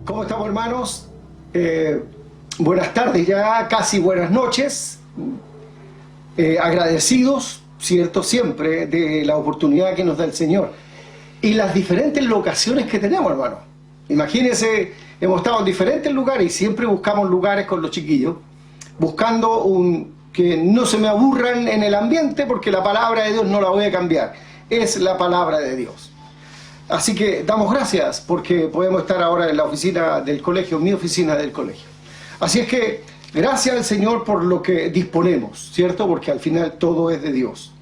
¿Cómo estamos, hermanos? Buenas tardes ya, casi buenas noches. Agradecidos, ¿cierto? Siempre de la oportunidad que nos da el Señor. Y las diferentes locaciones que tenemos, hermano. Imagínense, hemos estado en diferentes lugares y siempre buscamos lugares con los chiquillos, buscando que no se me aburran en el ambiente, porque la palabra de Dios no la voy a cambiar. Es la palabra de Dios. Así que damos gracias porque podemos estar ahora en la oficina del colegio, mi oficina del colegio. Así es que gracias al Señor por lo que disponemos, ¿cierto? Porque al final todo es de Dios.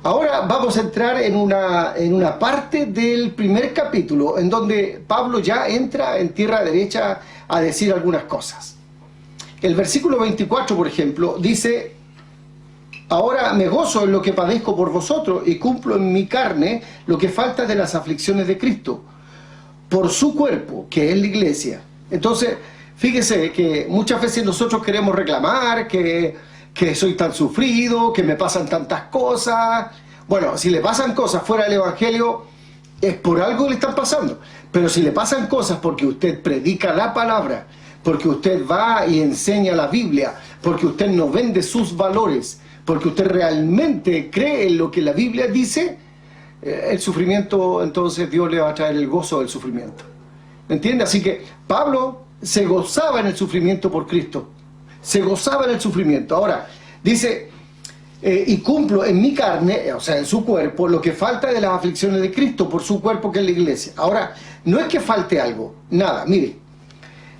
Ahora vamos a entrar en una parte del primer capítulo en donde Pablo ya entra en tierra derecha a decir algunas cosas. El versículo 24, por ejemplo, dice: ahora me gozo en lo que padezco por vosotros y cumplo en mi carne lo que falta de las aflicciones de Cristo, por su cuerpo, que es la iglesia. Entonces, fíjese que muchas veces nosotros queremos reclamar que soy tan sufrido, que me pasan tantas cosas. Bueno, si le pasan cosas fuera del Evangelio, es por algo que le están pasando. Pero si le pasan cosas porque usted predica la palabra, porque usted va y enseña la Biblia, porque usted no vende sus valores, porque usted realmente cree en lo que la Biblia dice, el sufrimiento, entonces Dios le va a traer el gozo del sufrimiento. ¿Me entiende? Así que Pablo se gozaba en el sufrimiento por Cristo. Se gozaba en el sufrimiento. Ahora, dice, y cumplo en mi carne, o sea, en su cuerpo, lo que falta de las aflicciones de Cristo por su cuerpo, que es la iglesia. Ahora, no es que falte algo, nada, mire.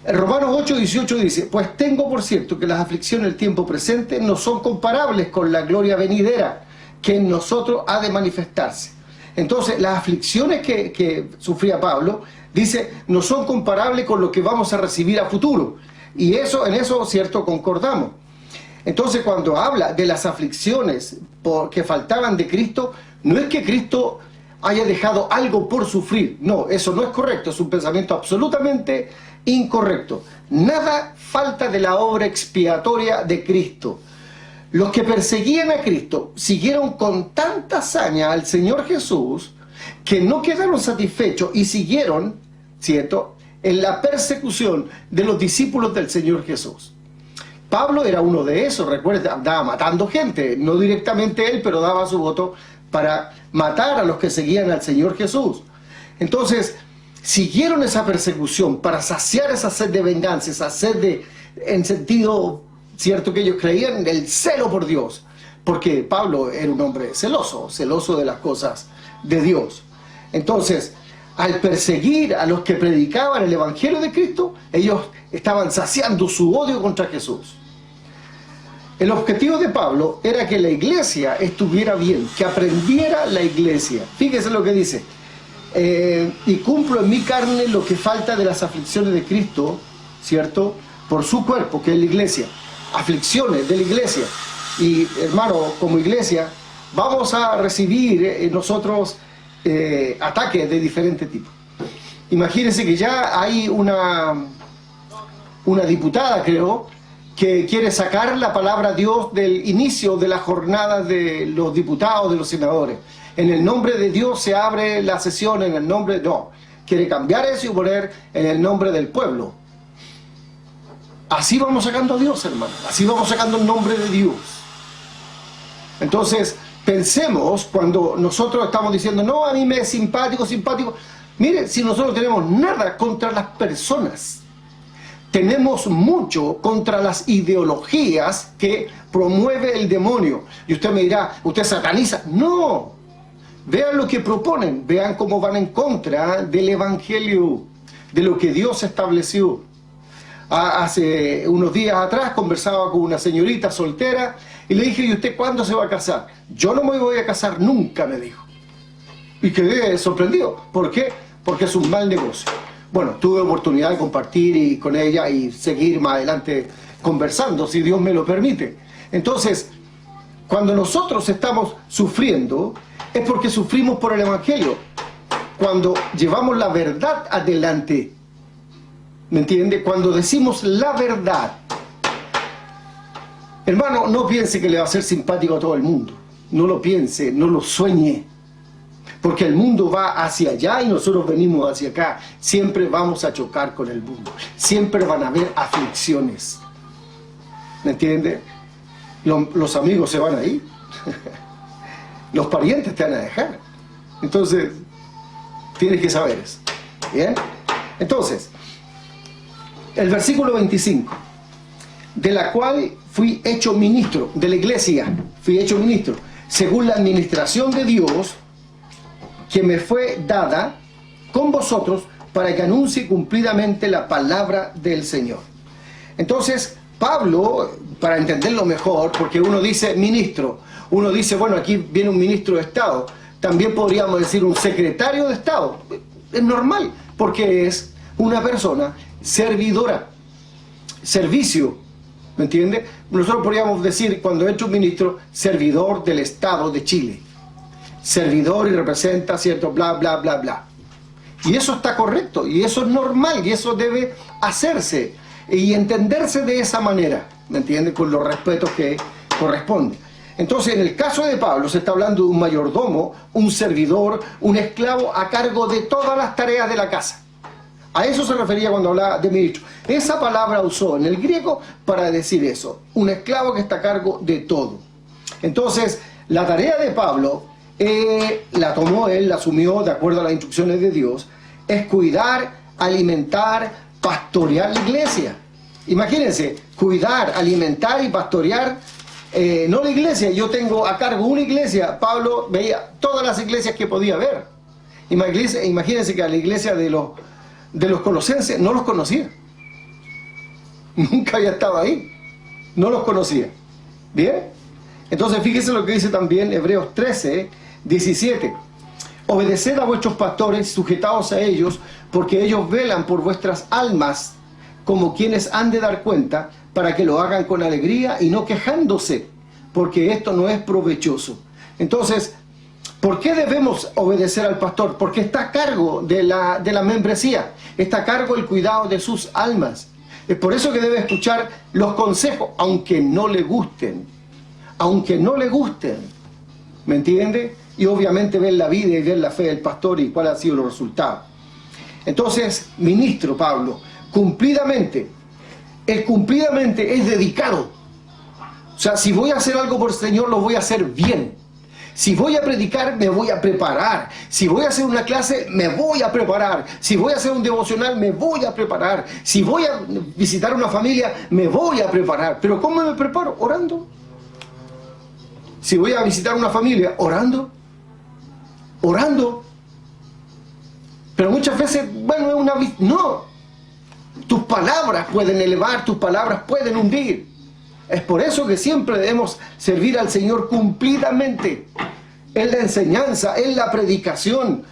Romanos 8:18 dice: pues tengo por cierto que las aflicciones del tiempo presente no son comparables con la gloria venidera que en nosotros ha de manifestarse. Entonces, las aflicciones que sufría Pablo, dice, no son comparables con lo que vamos a recibir a futuro. Y en eso, cierto, concordamos. Entonces, cuando habla de las aflicciones que faltaban de Cristo, no es que Cristo haya dejado algo por sufrir. No, eso no es correcto. Es un pensamiento absolutamente incorrecto. Nada falta de la obra expiatoria de Cristo. Los que perseguían a Cristo siguieron con tanta hazaña al Señor Jesús que no quedaron satisfechos y siguieron, ¿cierto?, en la persecución de los discípulos del Señor Jesús. Pablo era uno de esos, recuerda, andaba matando gente, no directamente él, pero daba su voto para matar a los que seguían al Señor Jesús. Entonces, siguieron esa persecución para saciar esa sed de venganza, esa sed en sentido, cierto, que ellos creían en el celo por Dios, porque Pablo era un hombre celoso de las cosas de Dios. Entonces, al perseguir a los que predicaban el Evangelio de Cristo, ellos estaban saciando su odio contra Jesús. El objetivo de Pablo era que la iglesia estuviera bien, que aprendiera la iglesia. Fíjese lo que dice: y cumplo en mi carne lo que falta de las aflicciones de Cristo, ¿cierto?, por su cuerpo, que es la iglesia. Aflicciones de la iglesia. Y, hermano, como iglesia, vamos a recibir nosotros ataques de diferente tipo. Imagínense que ya hay una diputada, creo, que quiere sacar la palabra Dios del inicio de las jornadas de los diputados, de los senadores. En el nombre de Dios se abre la sesión, en el nombre... No, quiere cambiar eso y poner en el nombre del pueblo. Así vamos sacando a Dios, hermano. Así vamos sacando el nombre de Dios. Entonces, pensemos cuando nosotros estamos diciendo, no, a mí me es simpático. Mire, si nosotros tenemos nada contra las personas, tenemos mucho contra las ideologías que promueve el demonio. Y usted me dirá, ¿usted sataniza? No. Vean lo que proponen, vean cómo van en contra del Evangelio, de lo que Dios estableció. Hace unos días atrás conversaba con una señorita soltera y le dije, ¿y usted cuándo se va a casar? Yo no me voy a casar nunca, me dijo. Y quedé sorprendido. ¿Por qué? Porque es un mal negocio. Bueno, tuve oportunidad de compartir con ella y seguir más adelante conversando, si Dios me lo permite. Entonces, cuando nosotros estamos sufriendo, es porque sufrimos por el Evangelio. Cuando llevamos la verdad adelante, ¿me entiende? Cuando decimos la verdad. Hermano, no piense que le va a ser simpático a todo el mundo. No lo piense, no lo sueñe. porque el mundo va hacia allá y nosotros venimos hacia acá. Siempre vamos a chocar con el mundo, siempre van a haber aflicciones. ¿Me entiende? Los amigos se van a ir, los parientes te van a dejar. Entonces, tienes que saber eso. ¿Bien? Entonces, el versículo 25, de la cual fui hecho ministro, de la iglesia, fui hecho ministro, según la administración de Dios, que me fue dada con vosotros, para que anuncie cumplidamente la palabra del Señor. Entonces, Pablo, para entenderlo mejor, porque uno dice ministro, uno dice, bueno, aquí viene un ministro de Estado, también podríamos decir un secretario de Estado. Es normal, porque es una persona servidora, servicio, ¿me entiende? Nosotros podríamos decir, cuando he hecho un ministro, servidor del Estado de Chile. Servidor y representa, ¿cierto? Bla, bla, bla, bla. Y eso está correcto, y eso es normal, y eso debe hacerse y entenderse de esa manera, ¿me entiende? Con los respetos que corresponden. Entonces, en el caso de Pablo, se está hablando de un mayordomo, un servidor, un esclavo a cargo de todas las tareas de la casa. A eso se refería cuando hablaba de ministro. Esa palabra usó en el griego para decir eso, un esclavo que está a cargo de todo. Entonces, la tarea de Pablo, la tomó él, la asumió de acuerdo a las instrucciones de Dios, es cuidar, alimentar, pastorear la iglesia. Imagínense, cuidar, alimentar y pastorear, no la iglesia. Yo tengo a cargo una iglesia. Pablo veía todas las iglesias que podía ver. Imagínense que a la iglesia de los colosenses no los conocía. Nunca había estado ahí. No los conocía. ¿Bien? Entonces fíjense lo que dice también Hebreos 13, 17. Obedeced a vuestros pastores, sujetaos a ellos, porque ellos velan por vuestras almas, como quienes han de dar cuenta, para que lo hagan con alegría y no quejándose, porque esto no es provechoso. Entonces, ¿por qué debemos obedecer al pastor? Porque está a cargo de la membresía, está a cargo el cuidado de sus almas. Es por eso que debe escuchar los consejos, aunque no le gusten. Aunque no le gusten. ¿Me entiende? Y obviamente ver la vida y ver la fe del pastor y cuáles han sido los resultados. Entonces, ministro Pablo, cumplidamente, el cumplidamente es dedicado. O sea, si voy a hacer algo por el Señor, lo voy a hacer bien. Si voy a predicar, me voy a preparar. Si voy a hacer una clase, me voy a preparar. Si voy a hacer un devocional, me voy a preparar. Si voy a visitar una familia, me voy a preparar. ¿Pero cómo me preparo? Orando. Si voy a visitar una familia, orando. Orando. Pero muchas veces, bueno, es una... No. Tus palabras pueden elevar, tus palabras pueden hundir. Es por eso que siempre debemos servir al Señor cumplidamente. En la enseñanza, en la predicación,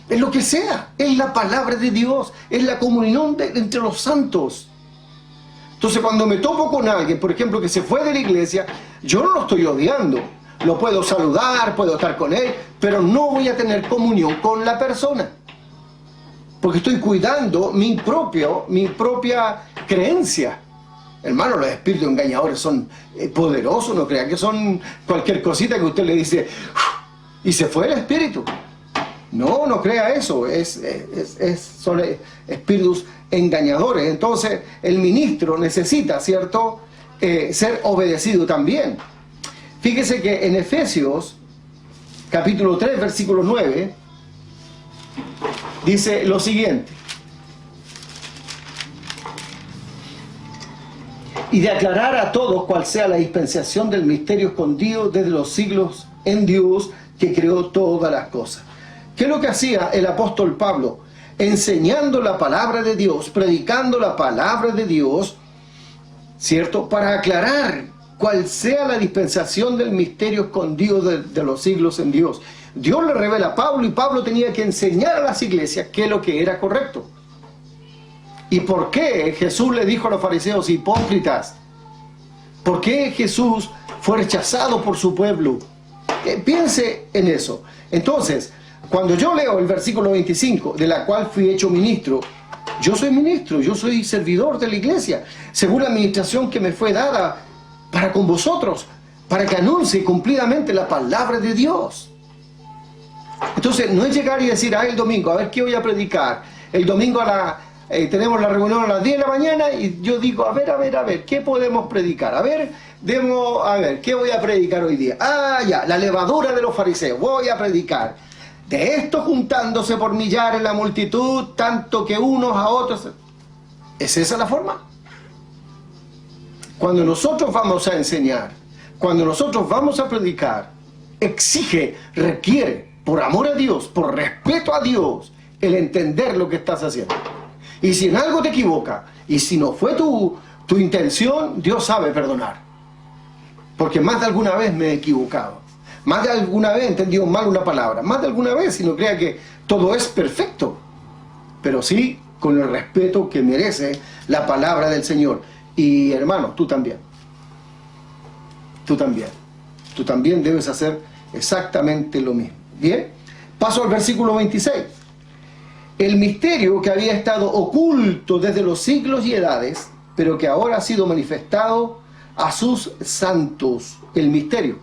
en lo que sea. En la palabra de Dios, en la comunión entre los santos. Entonces cuando me topo con alguien, por ejemplo, que se fue de la iglesia, yo no lo estoy odiando. Lo puedo saludar, puedo estar con él, pero no voy a tener comunión con la persona. Porque estoy cuidando mi propia creencia. Hermano, los espíritus engañadores son poderosos, no crea que son cualquier cosita que usted le dice y se fue el espíritu. No, no crea eso, son espíritus engañadores. Entonces el ministro necesita, ¿cierto?, ser obedecido también. Fíjese que en Efesios capítulo 3 versículo 9 dice lo siguiente: y de aclarar a todos cuál sea la dispensación del misterio escondido desde los siglos en Dios, que creó todas las cosas. ¿Qué es lo que hacía el apóstol Pablo? Enseñando la palabra de Dios, predicando la palabra de Dios, ¿cierto?, para aclarar cuál sea la dispensación del misterio escondido de los siglos en Dios. Dios le revela a Pablo y Pablo tenía que enseñar a las iglesias qué es lo que era correcto. ¿Y por qué Jesús le dijo a los fariseos hipócritas? ¿Por qué Jesús fue rechazado por su pueblo? Piense en eso. Entonces, cuando yo leo el versículo 25, de la cual fui hecho ministro, yo soy ministro, yo soy servidor de la iglesia, según la administración que me fue dada para con vosotros, para que anuncie cumplidamente la palabra de Dios. Entonces, no es llegar y decir, el domingo, a ver qué voy a predicar. El domingo tenemos la reunión a las 10 de la mañana y yo digo, a ver, ¿qué podemos predicar? A ver, ¿qué voy a predicar hoy día? Ya, la levadura de los fariseos, voy a predicar. De esto juntándose por millares la multitud, tanto que unos a otros. ¿Es esa la forma? Cuando nosotros vamos a enseñar, cuando nosotros vamos a predicar, exige, requiere, por amor a Dios, por respeto a Dios, el entender lo que estás haciendo. Y si en algo te equivocas, y si no fue tu intención, Dios sabe perdonar. Porque más de alguna vez me he equivocado. Más de alguna vez he entendido mal una palabra. Más de alguna vez, si no crea que todo es perfecto. Pero sí con el respeto que merece la palabra del Señor. Y hermano, tú también. Tú también. Tú también debes hacer exactamente lo mismo. Bien, paso al versículo 26. El misterio que había estado oculto desde los siglos y edades, pero que ahora ha sido manifestado a sus santos. El misterio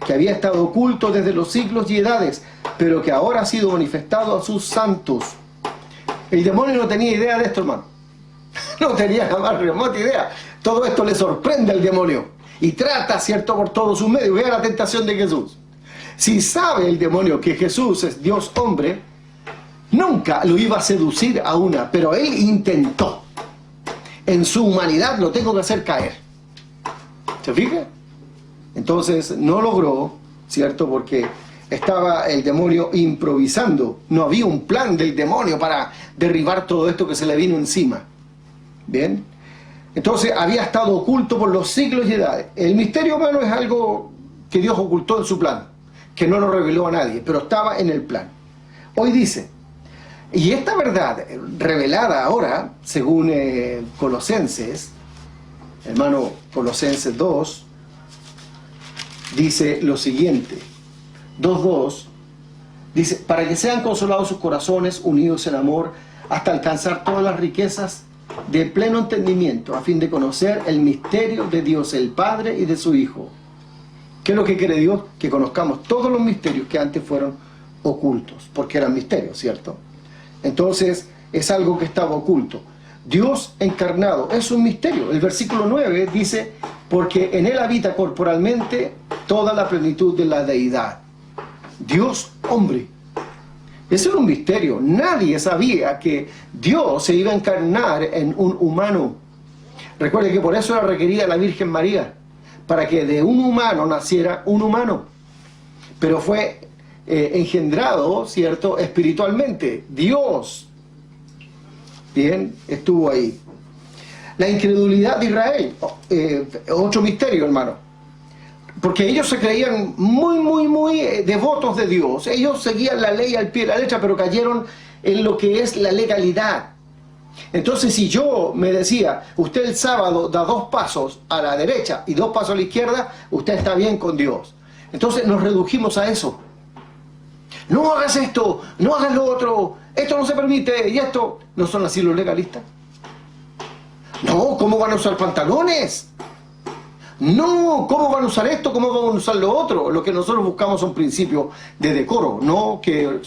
que había estado oculto desde los siglos y edades, pero que ahora ha sido manifestado a sus santos. El demonio no tenía idea de esto, hermano. No tenía la más remota idea. Todo esto le sorprende al demonio. Y trata, ¿cierto?, por todos sus medios. Vea la tentación de Jesús. Si sabe el demonio que Jesús es Dios hombre, nunca lo iba a seducir a una, pero él intentó. En su humanidad lo tengo que hacer caer. ¿Se fija? Entonces no logró, ¿cierto? Porque estaba el demonio improvisando. No había un plan del demonio para derribar todo esto que se le vino encima. ¿Bien? Entonces había estado oculto por los siglos y edades. El misterio humano es algo que Dios ocultó en su plan, que no lo reveló a nadie, pero estaba en el plan. Hoy dice, y esta verdad revelada ahora, según Colosenses, hermano, Colosenses 2, dice lo siguiente, 2:2, dice, para que sean consolados sus corazones, unidos en amor, hasta alcanzar todas las riquezas de pleno entendimiento, a fin de conocer el misterio de Dios el Padre y de su Hijo. ¿Qué es lo que quiere Dios? Que conozcamos todos los misterios que antes fueron ocultos, porque eran misterios, ¿cierto? Entonces es algo que estaba oculto. Dios encarnado es un misterio. El versículo 9 dice, porque en él habita corporalmente toda la plenitud de la deidad. Dios hombre. Eso era un misterio. Nadie sabía que Dios se iba a encarnar en un humano. Recuerde que por eso era requerida la Virgen María, para que de un humano naciera un humano. Pero fue engendrado, ¿cierto?, espiritualmente. Dios, bien, estuvo ahí. La incredulidad de Israel, otro misterio, hermano. Porque ellos se creían muy devotos de Dios. Ellos seguían la ley al pie de la letra, pero cayeron en lo que es la legalidad. Entonces, si yo me decía, usted el sábado da 2 pasos a la derecha y 2 pasos a la izquierda, usted está bien con Dios. Entonces nos redujimos a eso. No hagas esto, no hagas lo otro, esto no se permite, y esto. ¿No son así los legalistas? No, ¿cómo van a usar pantalones? No, ¿cómo van a usar esto? ¿Cómo van a usar lo otro? Lo que nosotros buscamos son principios de decoro, no que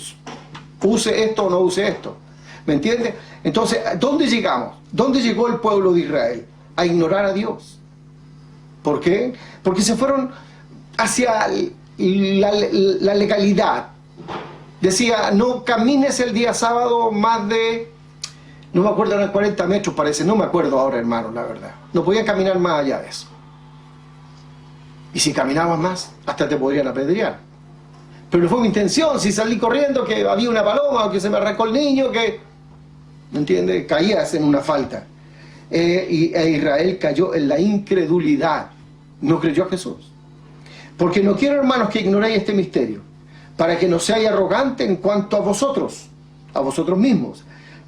use esto o no use esto. ¿Me entiende? Entonces, ¿dónde llegamos? ¿Dónde llegó el pueblo de Israel? A ignorar a Dios. ¿Por qué? Porque se fueron hacia la legalidad. Decía, no camines el día sábado más de, no me acuerdo, eran 40 metros parece, no me acuerdo ahora, hermano, la verdad. No podía caminar más allá de eso. Y si caminabas más, hasta te podrían apedrear. Pero no fue mi intención, si salí corriendo, que había una paloma, o que se me arrancó el niño, que, ¿me entiendes? Caías en una falta. Y Israel cayó en la incredulidad. No creyó a Jesús. Porque no quiero, hermanos, que ignoréis este misterio, para que no seáis arrogante en cuanto a vosotros mismos,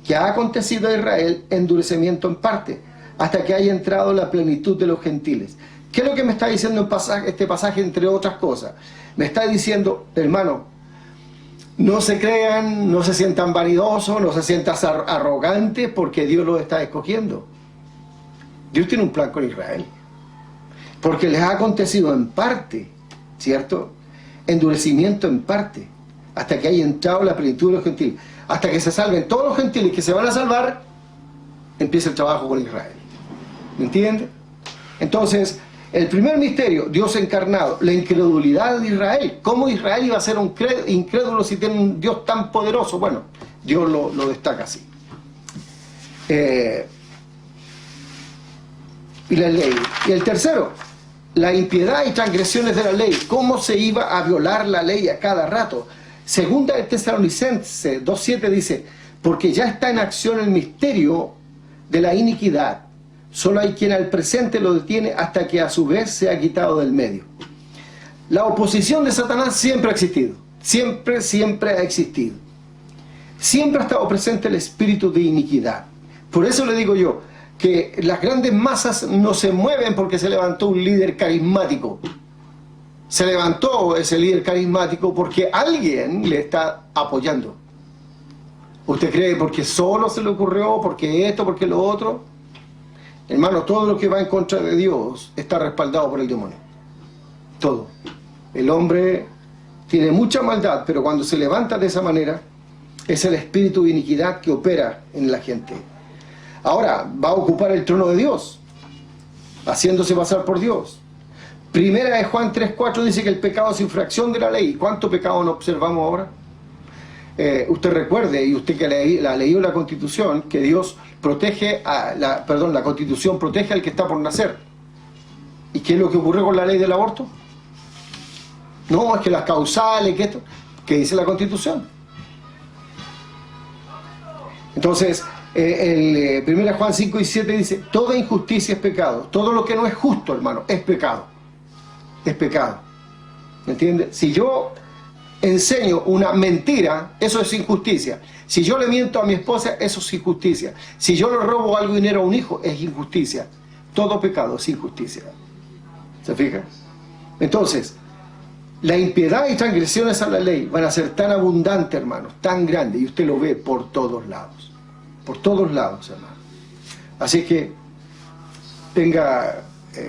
que ha acontecido a Israel endurecimiento en parte, hasta que haya entrado la plenitud de los gentiles. ¿Qué es lo que me está diciendo este pasaje, entre otras cosas? Me está diciendo, hermano, no se crean, no se sientan vanidosos, no se sientan arrogantes, porque Dios los está escogiendo. Dios tiene un plan con Israel, porque les ha acontecido en parte, ¿cierto? endurecimiento en parte, hasta que haya entrado la plenitud de los gentiles. Hasta que se salven todos los gentiles que se van a salvar, empieza el trabajo con Israel. ¿Me entiende? Entonces, el primer misterio, Dios encarnado, la incredulidad de Israel. ¿Cómo Israel iba a ser un incrédulo si tiene un Dios tan poderoso? Bueno, Dios lo destaca así. Y la ley. Y el tercero, la impiedad y transgresiones de la ley. ¿Cómo se iba a violar la ley a cada rato? Segunda de Tesalonicenses 2:7 dice, porque ya está en acción el misterio de la iniquidad. Solo hay quien al presente lo detiene hasta que a su vez se ha quitado del medio. La oposición de Satanás siempre ha existido. Siempre ha existido. Siempre ha estado presente el espíritu de iniquidad. Por eso le digo yo, que las grandes masas no se mueven porque se levantó un líder carismático. Se levantó ese líder carismático porque alguien le está apoyando. ¿Usted cree porque solo se le ocurrió, porque esto, porque lo otro? Hermano, todo lo que va en contra de Dios está respaldado por el demonio. Todo. El hombre tiene mucha maldad, pero cuando se levanta de esa manera, es el espíritu de iniquidad que opera en la gente. Ahora, va a ocupar el trono de Dios, haciéndose pasar por Dios. Primera de Juan 3:4 dice que el pecado es infracción de la ley. ¿Cuánto pecado no observamos ahora? Usted recuerde, y usted que ha leído la Constitución, que Dios protege la Constitución protege al que está por nacer. ¿Y qué es lo que ocurrió con la ley del aborto? No, es que las causales, que dice la Constitución. Entonces, el 1 Juan 5:7 dice, toda injusticia es pecado. Todo lo que no es justo, hermano, es pecado. Es pecado. ¿Me entiende? Si yo enseño una mentira, eso es injusticia. Si yo le miento a mi esposa, eso es injusticia. Si yo le robo algo dinero a un hijo, es injusticia. Todo pecado es injusticia. ¿Se fija? Entonces, la impiedad y transgresiones a la ley van a ser tan abundantes, hermanos, tan grandes, y usted lo ve por todos lados. Por todos lados, hermano. Así que tenga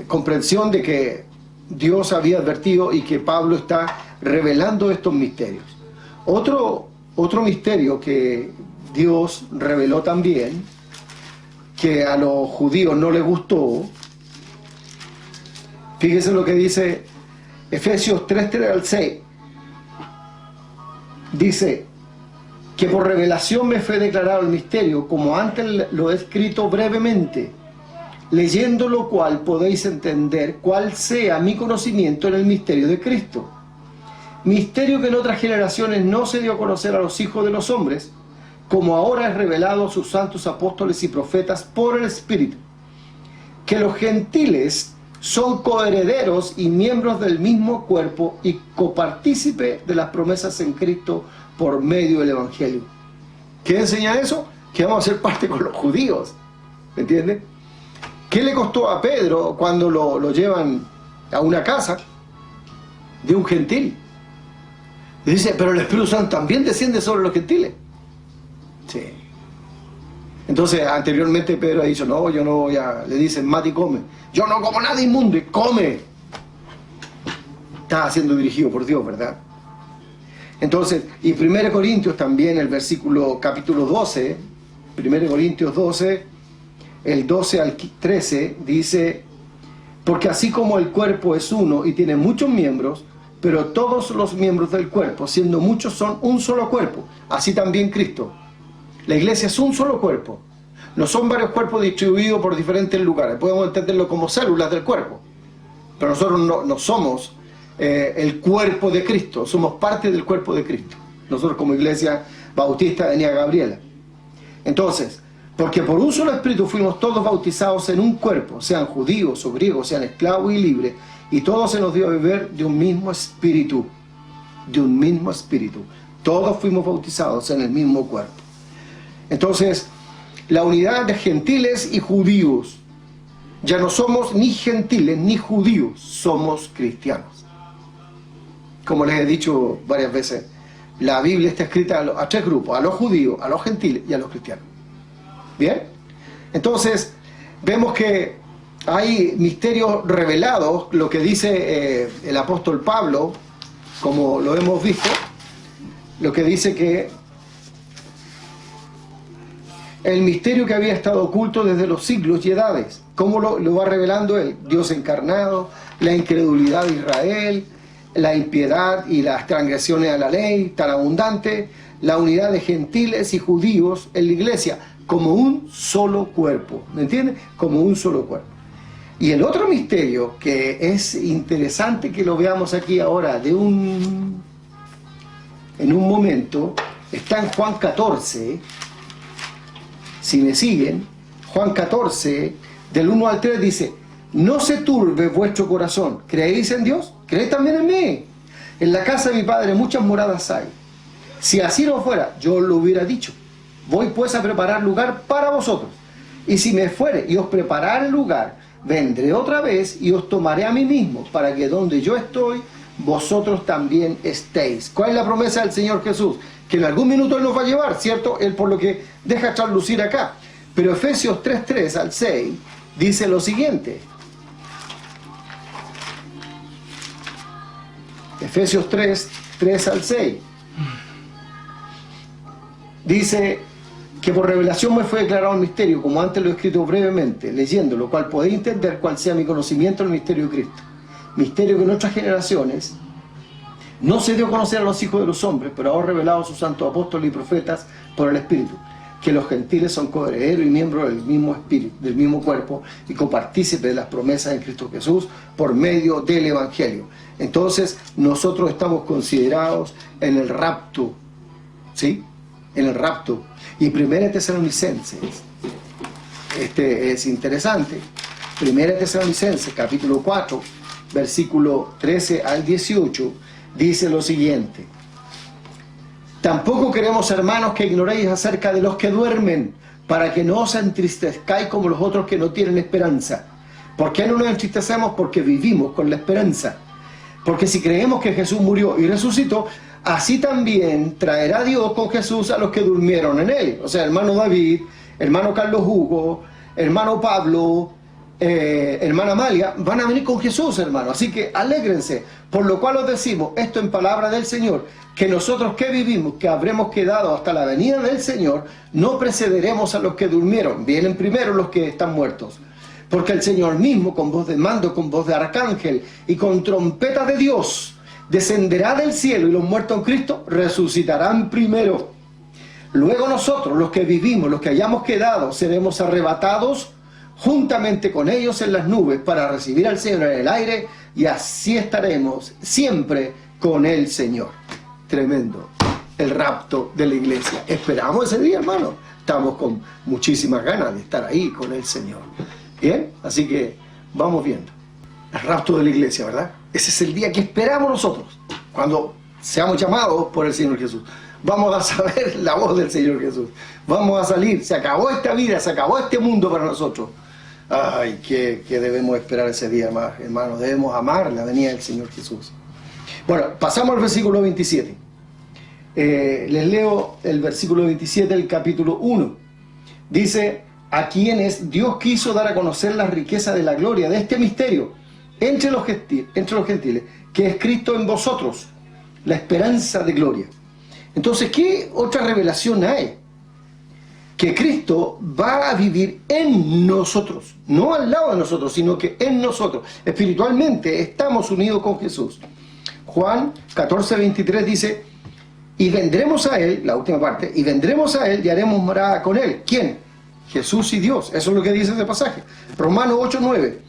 comprensión de que Dios había advertido y que Pablo está revelando estos misterios. Otro misterio que Dios reveló también, que a los judíos no les gustó, fíjese lo que dice Efesios 3:3-6. Dice que por revelación me fue declarado el misterio, como antes lo he escrito brevemente, leyendo lo cual podéis entender cuál sea mi conocimiento en el misterio de Cristo. Misterio que en otras generaciones no se dio a conocer a los hijos de los hombres, como ahora es revelado a sus santos apóstoles y profetas por el Espíritu, que los gentiles son coherederos y miembros del mismo cuerpo y copartícipes de las promesas en Cristo por medio del Evangelio. ¿Qué enseña eso? Que vamos a ser parte con los judíos. ¿Me entiende? ¿Qué le costó a Pedro cuando lo llevan a una casa de un gentil? Y dice, pero el Espíritu Santo también desciende sobre los gentiles. Sí. Entonces, anteriormente Pedro ha dicho, no, yo no voy a... Le dicen, mate y come. Yo no como nada inmundo, y come. Está siendo dirigido por Dios, ¿verdad? Entonces, y 1 Corintios también, el capítulo 12, 1 Corintios 12, el 12 al 13, dice, porque así como el cuerpo es uno y tiene muchos miembros, pero todos los miembros del cuerpo, siendo muchos, son un solo cuerpo, así también Cristo. La iglesia es un solo cuerpo, no son varios cuerpos distribuidos por diferentes lugares. Podemos entenderlo como células del cuerpo, pero nosotros no somos el cuerpo de Cristo, somos parte del cuerpo de Cristo. Nosotros como iglesia bautista de Nia Gabriela. Entonces, porque por un solo espíritu fuimos todos bautizados en un cuerpo, sean judíos o griegos, sean esclavos y libres, y todos se nos dio a beber de un mismo espíritu. De un mismo espíritu. Todos fuimos bautizados en el mismo cuerpo. Entonces, la unidad de gentiles y judíos. Ya no somos ni gentiles ni judíos, somos cristianos. Como les he dicho varias veces, la Biblia está escrita a tres grupos, a los judíos, a los gentiles y a los cristianos. ¿Bien? Entonces, vemos que hay misterios revelados, lo que dice el apóstol Pablo como lo hemos visto, lo que dice que el misterio que había estado oculto desde los siglos y edades, ¿cómo lo va revelando él? Dios encarnado, la incredulidad de Israel, la impiedad y las transgresiones a la ley tan abundante, la unidad de gentiles y judíos en la iglesia, como un solo cuerpo, ¿me entiendes? Como un solo cuerpo. Y el otro misterio que es interesante que lo veamos aquí ahora en un momento, está en Juan 14, si me siguen, Juan 14, del 1 al 3 dice: no se turbe vuestro corazón, ¿creéis en Dios? ¿Creéis también en mí? En la casa de mi Padre muchas moradas hay. Si así no fuera, yo os lo hubiera dicho. Voy pues a preparar lugar para vosotros. Y si me fuere y os preparare lugar, vendré otra vez y os tomaré a mí mismo, para que donde yo estoy, vosotros también estéis. ¿Cuál es la promesa del Señor Jesús? Que en algún minuto Él nos va a llevar, ¿cierto? Él por lo que deja traslucir acá. Pero Efesios 3:3 al 6 dice lo siguiente. Efesios 3:3 al 6. Dice que por revelación me fue declarado el misterio, como antes lo he escrito brevemente, leyendo, lo cual podéis entender cuál sea mi conocimiento del misterio de Cristo. Misterio que en otras generaciones no se dio a conocer a los hijos de los hombres, pero ahora revelado a sus santos apóstoles y profetas por el Espíritu, que los gentiles son coherederos y miembros del mismo Espíritu, del mismo cuerpo, y copartícipes de las promesas en Cristo Jesús por medio del Evangelio. Entonces, nosotros estamos considerados en el rapto, ¿sí? En el rapto. Y 1 Tesalonicenses, es interesante, 1 Tesalonicenses, capítulo 4, versículo 13 al 18, dice lo siguiente: tampoco queremos, hermanos, que ignoréis acerca de los que duermen, para que no os entristezcáis como los otros que no tienen esperanza. ¿Por qué no nos entristecemos? Porque vivimos con la esperanza. Porque si creemos que Jesús murió y resucitó, así también traerá Dios con Jesús a los que durmieron en él. O sea, hermano David, hermano Carlos Hugo, hermano Pablo, hermana Amalia, van a venir con Jesús, hermano. Así que alégrense. Por lo cual os decimos, esto en palabra del Señor, que nosotros que vivimos, que habremos quedado hasta la venida del Señor, no precederemos a los que durmieron. Vienen primero los que están muertos. Porque el Señor mismo, con voz de mando, con voz de arcángel y con trompeta de Dios, descenderá del cielo, y los muertos en Cristo resucitarán primero. Luego nosotros, los que vivimos, los que hayamos quedado, seremos arrebatados juntamente con ellos en las nubes para recibir al Señor en el aire, y así estaremos siempre con el Señor. Tremendo. El rapto de la iglesia. Esperamos ese día, hermano. Estamos con muchísimas ganas de estar ahí con el Señor. Bien, así que vamos viendo. El rapto de la iglesia, ¿verdad? Ese es el día que esperamos nosotros, cuando seamos llamados por el Señor Jesús. Vamos a saber la voz del Señor Jesús. Vamos a salir. Se acabó esta vida, se acabó este mundo para nosotros. Ay, que debemos esperar ese día más, hermanos. Debemos amar la venida del Señor Jesús. Bueno, pasamos al versículo 27. Les leo el versículo 27 del capítulo 1. Dice: a quienes Dios quiso dar a conocer la riqueza de la gloria de este misterio entre los gentiles, que es Cristo en vosotros, la esperanza de gloria. Entonces, ¿qué otra revelación hay? Que Cristo va a vivir en nosotros, no al lado de nosotros, sino que en nosotros. Espiritualmente estamos unidos con Jesús. Juan 14:23 dice: y vendremos a Él, la última parte, y vendremos a Él y haremos morada con Él. ¿Quién? Jesús y Dios. Eso es lo que dice ese pasaje. Romanos 8:9.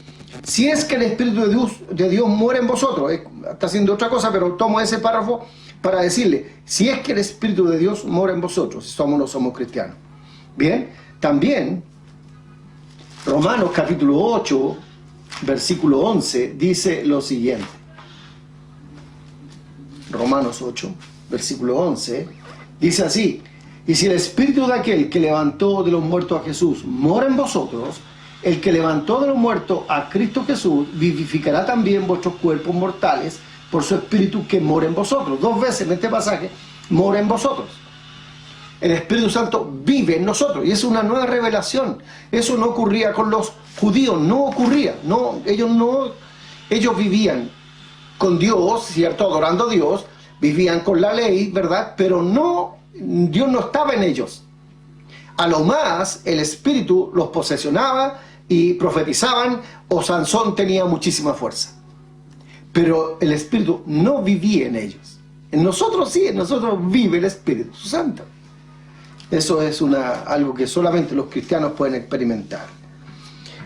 Si es que el Espíritu de Dios muere en vosotros, está haciendo otra cosa, pero tomo ese párrafo para decirle: si es que el Espíritu de Dios mora en vosotros, no somos cristianos. Bien, también Romanos capítulo 8, versículo 11, dice lo siguiente. Romanos 8, versículo 11, dice así: y si el Espíritu de aquel que levantó de los muertos a Jesús mora en vosotros, el que levantó de los muertos a Cristo Jesús vivificará también vuestros cuerpos mortales por su Espíritu que mora en vosotros. Dos veces en este pasaje, mora en vosotros. El Espíritu Santo vive en nosotros, y es una nueva revelación. Eso no ocurría con los judíos, no ocurría. Ellos vivían con Dios, ¿cierto? Adorando a Dios, vivían con la ley, ¿verdad? Pero no, Dios no estaba en ellos. A lo más, el Espíritu los posesionaba y profetizaban, o Sansón tenía muchísima fuerza. Pero el Espíritu no vivía en ellos. En nosotros sí, en nosotros vive el Espíritu Santo. Eso es algo que solamente los cristianos pueden experimentar.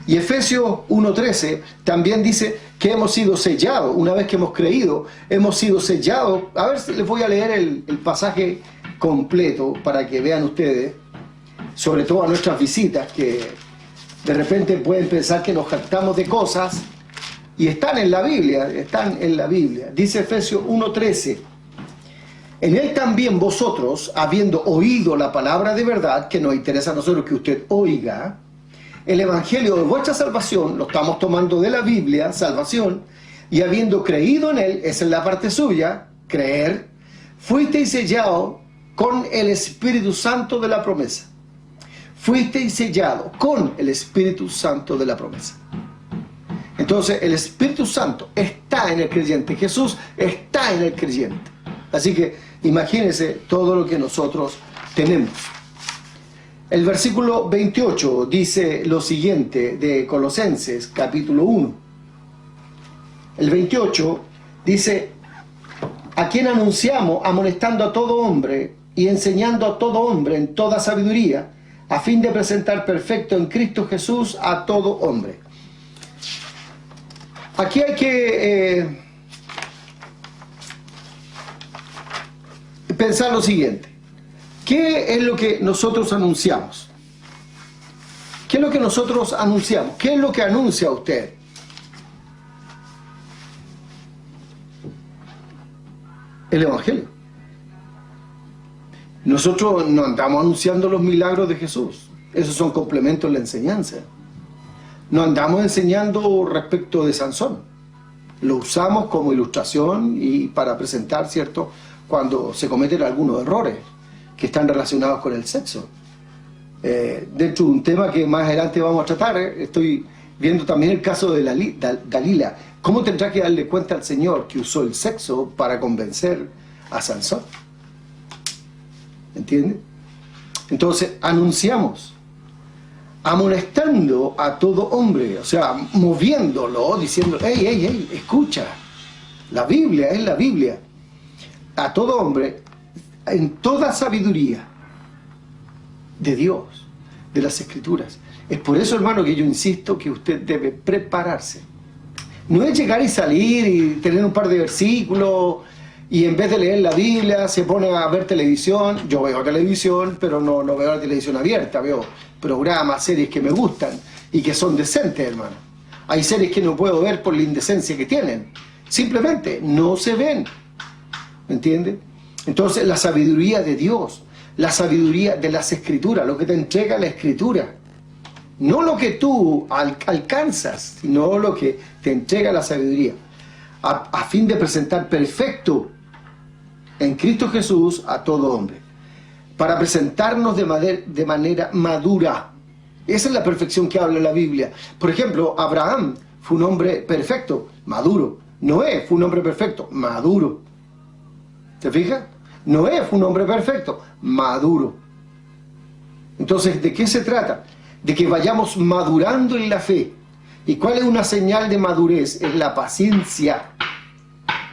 Y Efesios 1:13 también dice que hemos sido sellados. Una vez que hemos creído, hemos sido sellados. A ver, les voy a leer el pasaje completo para que vean ustedes, sobre todo a nuestras visitas, que de repente pueden pensar que nos jactamos de cosas, y están en la Biblia, Dice Efesios 1:13: en él también vosotros, habiendo oído la palabra de verdad, que nos interesa a nosotros que usted oiga, el evangelio de vuestra salvación, lo estamos tomando de la Biblia, salvación, y habiendo creído en él, esa es la parte suya, creer, fuisteis sellados con el Espíritu Santo de la promesa. Fuisteis sellados con el Espíritu Santo de la promesa. Entonces el Espíritu Santo está en el creyente, Jesús está en el creyente. Así que imagínense todo lo que nosotros tenemos. El versículo 28 dice lo siguiente de Colosenses capítulo 1. El 28 dice: a quien anunciamos, amonestando a todo hombre y enseñando a todo hombre en toda sabiduría, a fin de presentar perfecto en Cristo Jesús a todo hombre. Aquí hay que pensar lo siguiente: ¿qué es lo que nosotros anunciamos? ¿Qué es lo que nosotros anunciamos? ¿Qué es lo que anuncia usted? El Evangelio. Nosotros no andamos anunciando los milagros de Jesús. Esos son complementos de la enseñanza. No andamos enseñando respecto de Sansón. Lo usamos como ilustración y para presentar, ¿cierto?, cuando se cometen algunos errores que están relacionados con el sexo. Dentro de un tema que más adelante vamos a tratar, estoy viendo también el caso de Dalila. ¿Cómo tendrá que darle cuenta al Señor que usó el sexo para convencer a Sansón? ¿Entiende? Entonces, anunciamos, amonestando a todo hombre, o sea, moviéndolo, diciendo: hey, escucha, la Biblia es la Biblia. A todo hombre, en toda sabiduría de Dios, de las Escrituras. Es por eso, hermano, que yo insisto que usted debe prepararse. No es llegar y salir y tener un par de versículos y en vez de leer la Biblia se pone a ver televisión. Yo veo televisión, pero no veo la televisión abierta. Veo programas, series que me gustan y que son decentes, hermano. Hay series que no puedo ver por la indecencia que tienen. Simplemente no se ven. ¿Me entiende? Entonces la sabiduría de Dios, la sabiduría de las Escrituras, lo que te entrega la Escritura, no lo que tú alcanzas, sino lo que te entrega la sabiduría, a fin de presentar perfecto en Cristo Jesús a todo hombre, para presentarnos de manera madura. Esa es la perfección que habla la Biblia. Por ejemplo, Abraham fue un hombre perfecto, maduro. Noé fue un hombre perfecto, maduro. ¿Se fija? Noé fue un hombre perfecto, maduro. Entonces, ¿de qué se trata? De que vayamos madurando en la fe. ¿Y cuál es una señal de madurez? Es la paciencia.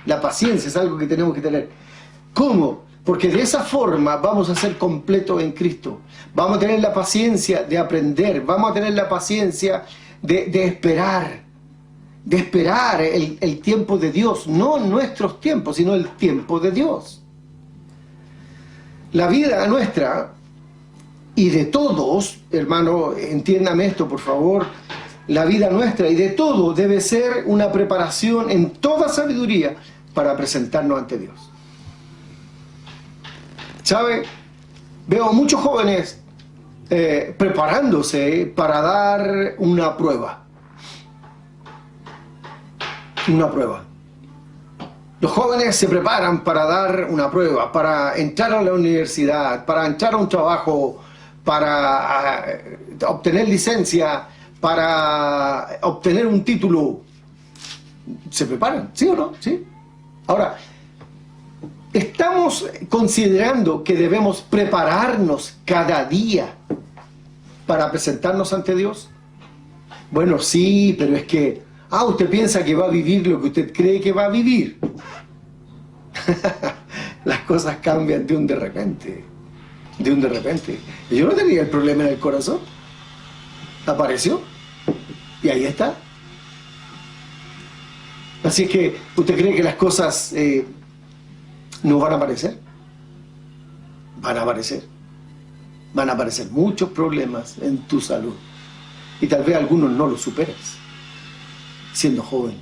La paciencia es algo que tenemos que tener. ¿Cómo? Porque de esa forma vamos a ser completos en Cristo. Vamos a tener la paciencia de aprender. Vamos a tener la paciencia de esperar. De esperar el tiempo de Dios. No nuestros tiempos, sino el tiempo de Dios. La vida nuestra y de todos, hermano, entiéndame esto por favor, la vida nuestra y de todo debe ser una preparación en toda sabiduría para presentarnos ante Dios. ¿Sabe? Veo muchos jóvenes preparándose para dar una prueba. Una prueba. Los jóvenes se preparan para dar una prueba, para entrar a la universidad, para entrar a un trabajo, para obtener licencia, para obtener un título. se preparan, ¿sí o no? ¿Sí? Ahora, ¿estamos considerando que debemos prepararnos cada día para presentarnos ante Dios? Bueno, sí, pero es que, usted piensa que va a vivir lo que usted cree que va a vivir. Las cosas cambian de un de repente. De un de repente. Yo no tenía el problema en el corazón. Apareció. Y ahí está. Así es que, ¿usted cree que las cosas no van a aparecer? Van a aparecer. Van a aparecer muchos problemas en tu salud. Y tal vez algunos no los superas, siendo joven.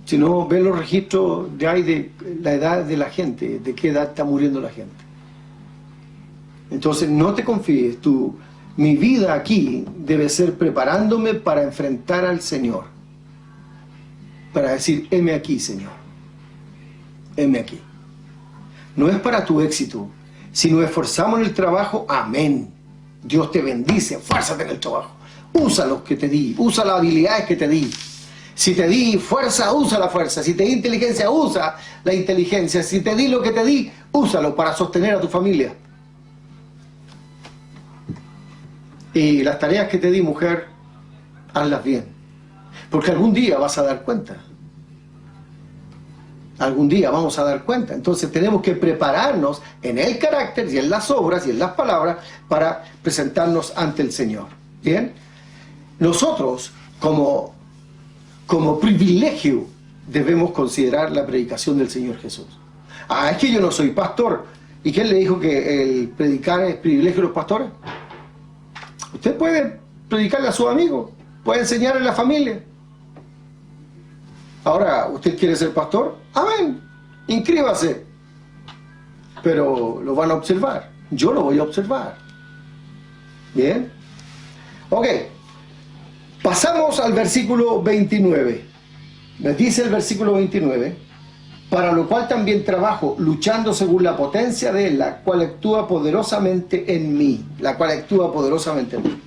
Si no, ven los registros de la edad de la gente, de qué edad está muriendo la gente. Entonces, no te confíes. Mi vida aquí debe ser preparándome para enfrentar al Señor. Para decir, heme aquí, Señor. Heme aquí. No es para tu éxito. Si nos esforzamos en el trabajo, amén. Dios te bendice, fuérzate en el trabajo. Usa los que te di, usa las habilidades que te di. Si te di fuerza, usa la fuerza. Si te di inteligencia, usa la inteligencia. Si te di lo que te di, úsalo para sostener a tu familia. Y las tareas que te di, mujer, hazlas bien. Porque algún día vas a dar cuenta. Algún día vamos a dar cuenta. Entonces tenemos que prepararnos en el carácter y en las obras y en las palabras para presentarnos ante el Señor. ¿Bien? Nosotros, como privilegio, debemos considerar la predicación del Señor Jesús. Es que yo no soy pastor. ¿Y quién le dijo que el predicar es privilegio de los pastores? Usted puede predicarle a sus amigos, puede enseñarle a la familia. Ahora, ¿usted quiere ser pastor? Amén, inscríbase. Pero lo van a observar. Yo lo voy a observar. Bien. Ok. Pasamos al versículo 29. Me dice el versículo 29. Para lo cual también trabajo, luchando según la potencia de Él, la cual actúa poderosamente en mí. La cual actúa poderosamente en mí.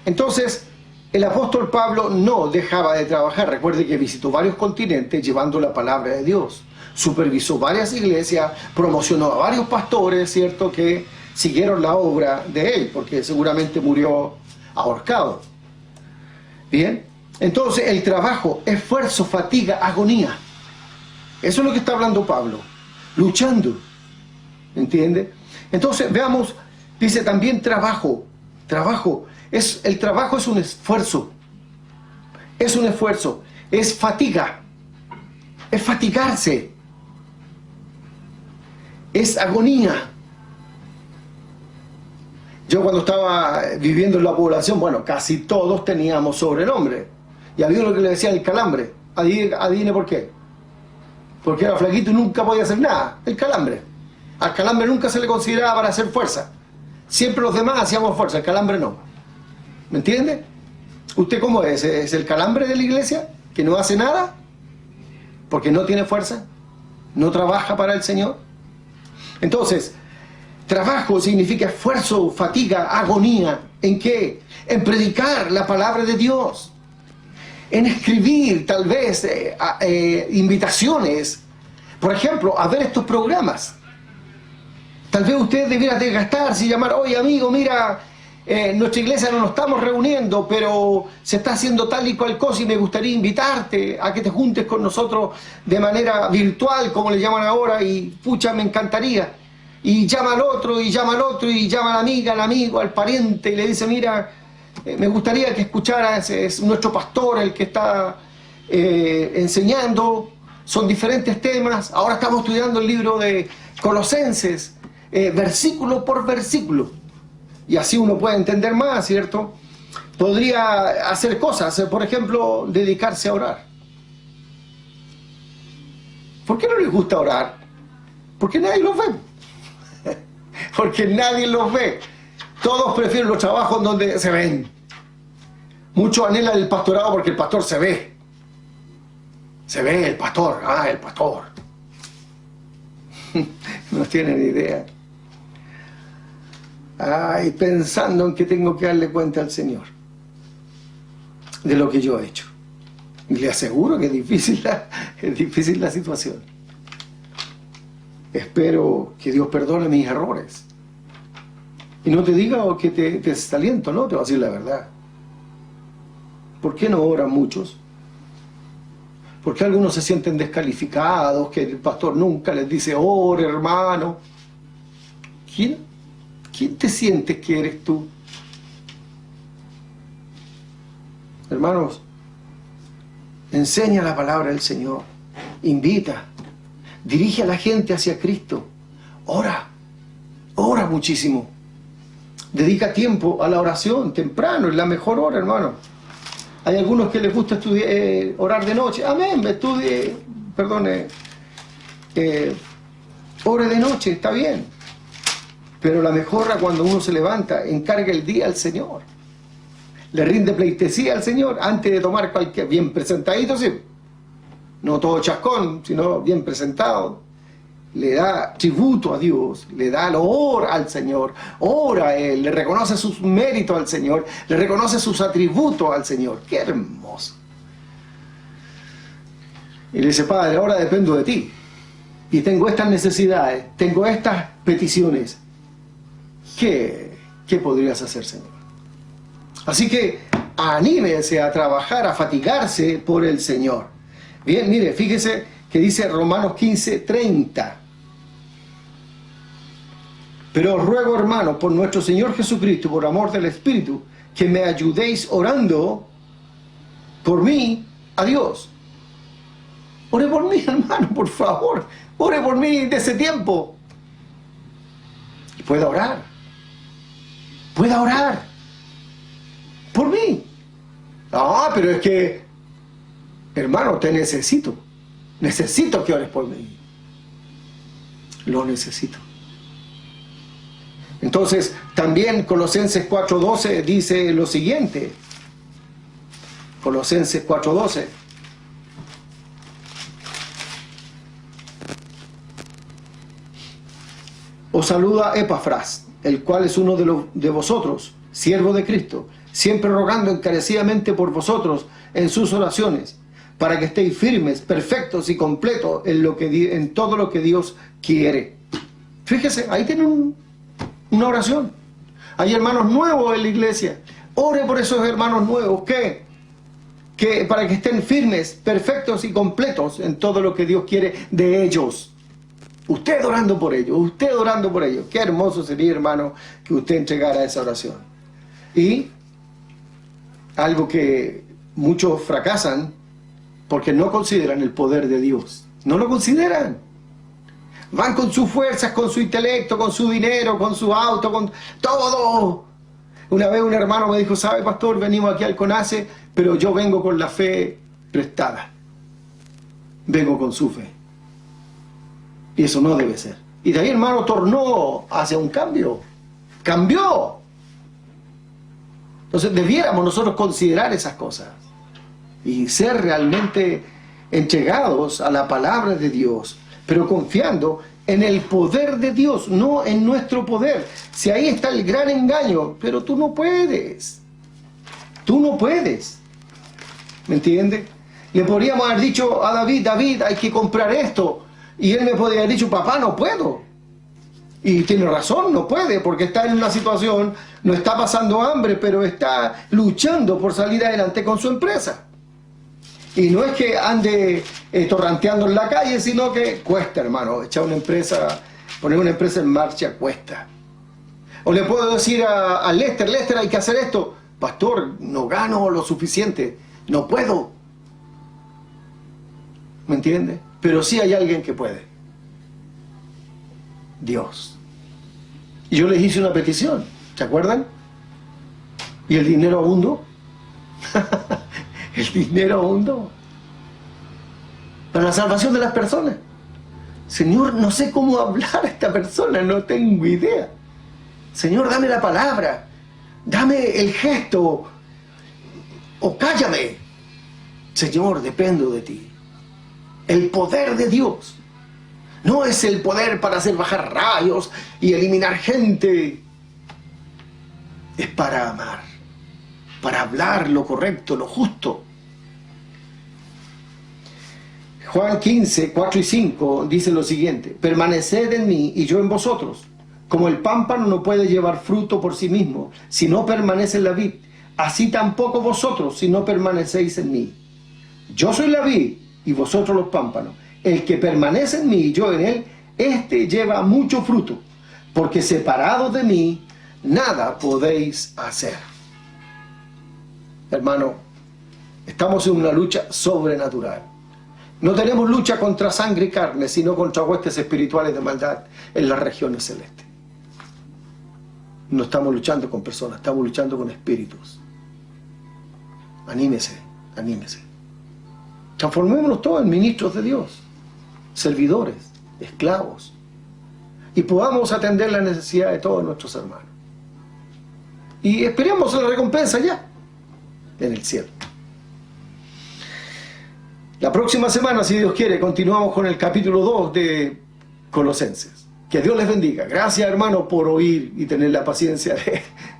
Entonces, el apóstol Pablo no dejaba de trabajar. Recuerde que visitó varios continentes llevando la palabra de Dios. Supervisó varias iglesias, promocionó a varios pastores, ¿cierto?, que siguieron la obra de él, porque seguramente murió ahorcado. Bien, entonces el trabajo, esfuerzo, fatiga, agonía. Eso es lo que está hablando Pablo. Luchando. ¿Entiende? Entonces, veamos, dice también trabajo. El trabajo es un esfuerzo. Es un esfuerzo. Es fatiga. Es fatigarse. Es agonía. Yo cuando estaba viviendo en la población, bueno, casi todos teníamos sobrenombre. Y había uno que le decía el calambre. Adivine por qué. Porque era flaquito y nunca podía hacer nada. El calambre. Al calambre nunca se le consideraba para hacer fuerza. Siempre los demás hacíamos fuerza, el calambre no. ¿Me entiende? ¿Usted cómo es? ¿Es el calambre de la iglesia? ¿Que no hace nada? ¿Porque no tiene fuerza? ¿No trabaja para el Señor? Entonces, trabajo significa esfuerzo, fatiga, agonía. ¿En qué? En predicar la palabra de Dios. En escribir, tal vez, invitaciones. Por ejemplo, a ver estos programas. Tal vez usted debiera desgastarse y llamar, oye amigo, mira, nuestra iglesia no nos estamos reuniendo, pero se está haciendo tal y cual cosa y me gustaría invitarte a que te juntes con nosotros de manera virtual, como le llaman ahora, y pucha, me encantaría. Y llama al otro, y llama al otro, y llama a la amiga, al amigo, al pariente, y le dice, mira, me gustaría que escucharas, es nuestro pastor el que está enseñando, son diferentes temas, ahora estamos estudiando el libro de Colosenses, versículo por versículo, y así uno puede entender más, ¿cierto? Podría hacer cosas, por ejemplo, dedicarse a orar. ¿Por qué no les gusta orar? Porque nadie los ve. Porque nadie los ve. Todos prefieren los trabajos donde se ven. Muchos anhelan el pastorado porque el pastor se ve. Se ve el pastor. El pastor. No tienen idea. Pensando en que tengo que darle cuenta al Señor de lo que yo he hecho. Y le aseguro que es difícil la situación. Espero que Dios perdone mis errores. Y no te diga que te desaliento, no, te voy a decir la verdad. ¿Por qué no oran muchos? ¿Por qué algunos se sienten descalificados, que el pastor nunca les dice, ore hermano? ¿Quién te sientes que eres tú? Hermanos, enseña la palabra del Señor, invita, dirige a la gente hacia Cristo, ora muchísimo, dedica tiempo a la oración, temprano, es la mejor hora, hermano. Hay algunos que les gusta estudiar, orar de noche, amén, ore de noche, está bien, pero la mejor hora cuando uno se levanta, encarga el día al Señor, le rinde pleitesía al Señor antes de tomar cualquier, bien presentadito, sí, no todo chascón, sino bien presentado, le da tributo a Dios, le da loor al Señor, ora a Él, le reconoce sus méritos al Señor, le reconoce sus atributos al Señor. ¡Qué hermoso! Y le dice, Padre, ahora dependo de ti, y tengo estas necesidades, tengo estas peticiones. ¿Qué podrías hacer, Señor? Así que anímese a trabajar, a fatigarse por el Señor. Bien, mire, fíjese que dice Romanos 15:30. Pero os ruego, hermanos, por nuestro Señor Jesucristo, por amor del Espíritu, que me ayudéis orando por mí a Dios. Ore por mí, hermano, por favor. Ore por mí de ese tiempo. Y pueda orar. Pueda orar. Por mí. Ah, pero es que, hermano, te necesito. Necesito que ores por mí. Lo necesito. Entonces, también Colosenses 4:12 dice lo siguiente. Colosenses 4:12. Os saluda Epafras, el cual es uno de vosotros, siervo de Cristo, siempre rogando encarecidamente por vosotros en sus oraciones, para que estéis firmes, perfectos y completos en todo lo que Dios quiere. Fíjese, ahí tienen una oración. Hay hermanos nuevos en la iglesia. Ore por esos hermanos nuevos. ¿Qué? Que para que estén firmes, perfectos y completos en todo lo que Dios quiere de ellos. Usted orando por ellos, usted orando por ellos. Qué hermoso sería, hermano, que usted entregara esa oración. Y algo que muchos fracasan porque no consideran el poder de Dios. No lo consideran. Van con sus fuerzas, con su intelecto, con su dinero, con su auto, con todo. Una vez un hermano me dijo, ¿sabe, pastor? Venimos aquí al CONACE, pero yo vengo con la fe prestada. Vengo con su fe. Y eso no debe ser. Y de ahí, hermano, tornó hacia un cambio. Cambió. Entonces debiéramos nosotros considerar esas cosas y ser realmente entregados a la palabra de Dios, pero confiando en el poder de Dios, no en nuestro poder. Si ahí está el gran engaño, pero tú no puedes. Tú no puedes. ¿Me entiendes? Le podríamos haber dicho a David, David, hay que comprar esto. Y él me podría haber dicho, papá, no puedo. Y tiene razón, no puede, porque está en una situación, no está pasando hambre, pero está luchando por salir adelante con su empresa. Y no es que ande torranteando en la calle, sino que cuesta, hermano, echar una empresa, poner una empresa en marcha cuesta. O le puedo decir a Lester, Lester, hay que hacer esto. Pastor, no gano lo suficiente, no puedo. ¿Me entiende? Pero sí hay alguien que puede. Dios. Y yo les hice una petición, ¿se acuerdan? ¿Y el dinero abundó? El dinero abundó para la salvación de las personas. Señor, no sé cómo hablar a esta persona, no tengo idea. Señor, dame la palabra, dame el gesto, o cállame. Señor, dependo de ti. El poder de Dios no es el poder para hacer bajar rayos y eliminar gente. Es para amar, para hablar lo correcto, lo justo. Juan 15, 4 y 5 dice lo siguiente: permaneced en mí y yo en vosotros. Como el pámpano no puede llevar fruto por sí mismo si no permanece en la vid, así tampoco vosotros si no permanecéis en mí. Yo soy la vid y vosotros los pámpanos. El que permanece en mí y yo en él, éste lleva mucho fruto, porque separados de mí nada podéis hacer. Hermano, estamos en una lucha sobrenatural. No tenemos lucha contra sangre y carne, sino contra huestes espirituales de maldad en las regiones celestes. No estamos luchando con personas, estamos luchando con espíritus. Anímese, anímese. Transformémonos todos en ministros de Dios, servidores, esclavos, y podamos atender la necesidad de todos nuestros hermanos. Y esperemos la recompensa ya, en el cielo. La próxima semana, si Dios quiere, continuamos con el capítulo 2 de Colosenses. Que Dios les bendiga. Gracias, hermano, por oír y tener la paciencia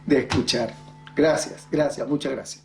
de escuchar. Gracias, muchas gracias.